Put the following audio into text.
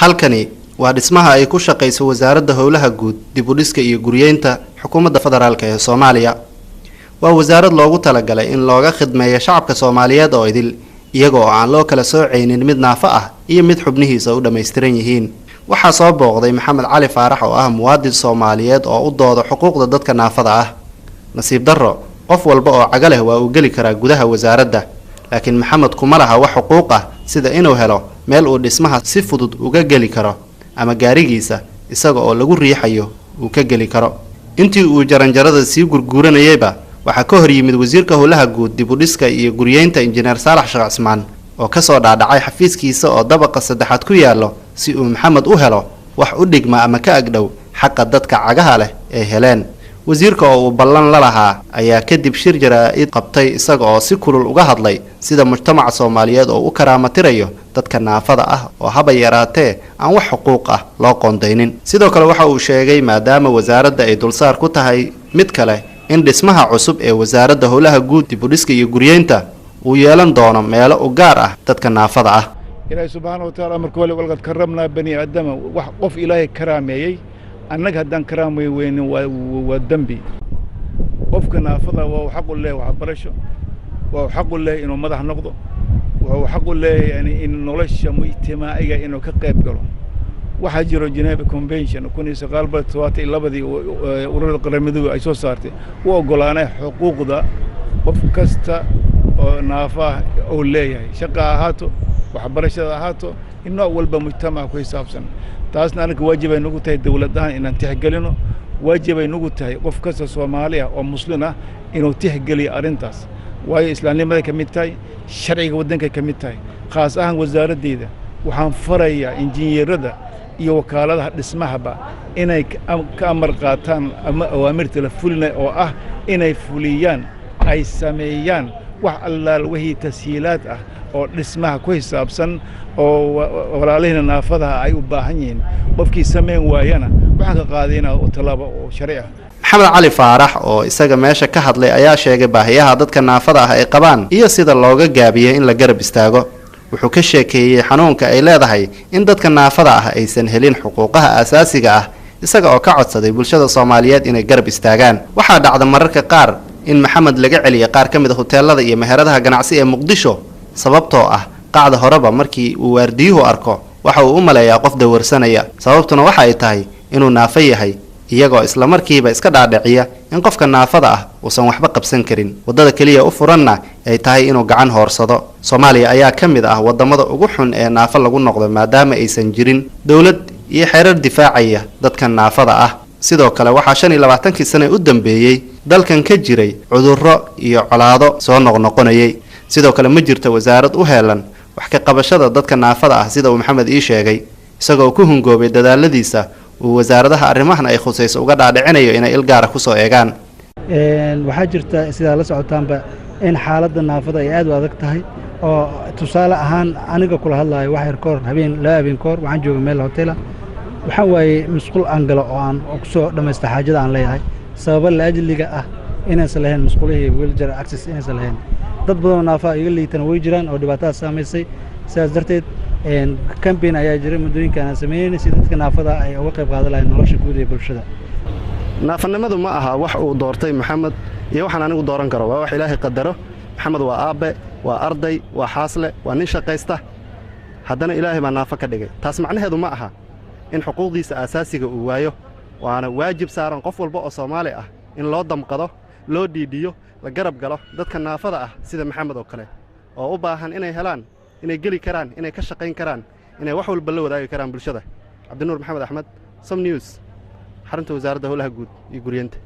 halkani waa dhismaha ay ku shaqeyso wasaaradda howlaha guud dib u dhiska iyo guriyeynta xukuumadda federaalka ee Soomaaliya. waa wasaarad loogu talagalay in looga khidmeeyo shacabka Soomaaliyeed oo idil iyagoo aan loo kala sooceynin mid naafa ah iyo mid xubnihiisa u dhameystiran yihiin. waxaa soo booqday Maxamed Cali Faarax oo ah muwaadin Soomaaliyeed oo u dooda xuquuqda dadka naafada ah. nasiib darro qof walba oo caga leh waa uu gali karaa gudaha wasaaradda, laakiin Maxamed kuma laha wax xuquuq ah sida inuu helo meel uu dhismaha si fudud uga gali karo ama gaarigiisa isaga oo lagu riixayo uu ka gali karo. intii uu jaranjarada sii gurguuranayayba waxaa ka hor yimid wasiirka howlaha guud dib u dhiska iyo guriyeynta injineer Saalax Sheekh Cismaan oo ka soo dhaadhacay xafiiskiisa oo dabaqa saddexaad ku yaalo si uu Maxamed u helo wax u dhigma ama ka agdhow xaqa dadka cagaha leh ee heleen. wasiirka oo uu ballan la lahaa ayaa kadib shir jaraa'id qabtay isaga oo si kulul uga hadlay sida mujtamaca Soomaaliyeed oo u karaamatirayo dadka naafada ah oo haba yaraatee aan wax xuquuq ah loo qoondeynin. sidoo kale waxa uu sheegay maadaama wasaaradda ay dulsaar ku tahay mid kale in dhismaha cusub ee wasaaradda howlaha guud dib u dhiska iyo guriyeynta uu yeelan doono meelo u gaar ah dadka naafada ah. ilaahay subhanahu wa ta'ala markuu walqad karamna bani aadama wax qof ilaahay karaameeyay annaga haddaan karaamay weynin waa dambi. qofka naafada waa xaq u leeyahay waxbarasho, waa xaq u leeyahay inuu madax noqdo, waa xaq u leeyahay in nolosha mujtamaaciga inuu ka qayb galo. waxaa jiro Geneva Convention 1972 ururada qaramada ay soo saartay u ogolaanay xuquuqda qof kasta oo naafa oo leeyahay, shaqo ahaato, waxbarashada ahaato, in nooc walba mujtamaca ku xisaabsan. taasna anaga waajib ay nagu tahay dawladahan inaan tixgelino, waajib ay nagu tahay qof kasta Soomaali ah oo muslim ah inuu tixgeliyo arintaas. waayo islaamnimada ka mid tahay, sharciga waddanka ka mid tahay. khaas ahaan wasaaraddeeda waxaan farayaa injineerada iyo wakaaladaha dhismahaba inay ka amar qaataan ama awaamirta la fulinayo oo ah inay fuliyaan ay sameeyaan wax allaal wixii tashiilaad ah oo dhismaha ku xisaabsan oo walaalihina naafadaha ay u baahan yihiin. qofkii sameyn waayana waxaan ka qaadayna talaabo oo sharci ah. Maxamed Cali Faarax oo isaga meesha ka hadlay ayaa sheegay baahiyaha dadka naafada ah ay qabaan iyo sida looga gaabiyay in la garab istaago. wuxuu ka sheekeeyay xanuunka ay leedahay in dadka naafada ah aysan helin xuquuqaha aasaasiga ah isaga oo ka codsaday bulshada Soomaaliyeed inay garab istaagaan. waxaa dhacda mararka qaar in Maxamed laga celiyo qaar ka mid ah hoteelada iyo meheradaha ganacsi ee Muqdisho sababtoo ah qacda horeba markii uu waardiyuhu arko waxa uu u maleeyaa qof dawarsanaya, sababtuna waxa ay tahay inuu naafo yahay iyagoo isla markiiba iska dhaadhiciya in qofka naafada ah uusan waxba qabsan karin, wadada kaliya u furanna ay tahay inuu gacan hoorsado. Soomaaliya ayaa ka mid ah wadamada ugu xun ee naafo lagu noqdo maadaama aysan jirin dawlad iyo xeerar difaacaya dadka naafada ah. sidoo kale waxaa 25 sano u dambeeyay dalkan ka jiray cudurro iyo colaado soo noqnoqonayay. sidoo kale ma jirto wasaarad u heelan wax ka qabashada dadka naafada ah sida uu Maxamed ii sheegay isagoo ku hungoobay dadaaladiisa uu wasaaradaha arrimahan ay khusayso uga dhaadhicinayo inay il gaar ah ku soo eegaan. waxaa jirta sida la socotaanba in xaaladda naafada ay aad u adag tahay oo tusaale ahaan aniga kula hadlayo wax yar koor habeen koor waxaan joogay meel hotel waxaan waayay musqul aan galo oo aan ku soo dhameystay xaajada aan leeyahay sabab la ajliga ah inaysan lahayn musqulihii wheelchair access inaysan lahayn. dad badan oo naafa iga liitan way jiraan oo dhibaato saameysay. sidaas darteed campaign ayaa jiray muddooyinkan aan sameeyay si dadka naafada ay uga qayb qaadan lahayn nolosha guud ee bulshada. naafanimadu ma aha wax uu doortay Maxamed iyo waxaan anigu dooran karo, waa wax Ilaahay qadaro. Maxamed waa aabe, waa arday, waa xaasle, waa nin shaqaysta, haddana Ilaahay baa naafo ka dhigay. taas macnaheedu ma aha in xuquuqdiisa aasaasiga uu waayo, waana waajib saaran qof walba oo Soomaali ah in loo damqado, loo dhiidhiyo, la garab galo dadka naafada ah sida Maxamed oo kale oo u baahan inay helaan, inay geli karaan, inay ka shaqayn karaan, inay wax walba la wadaagi karaan bulshada. Cabdinuur Maxamed Axmed, Som News, xarunta wasaaradda howlaha guud iyo guriyeynta.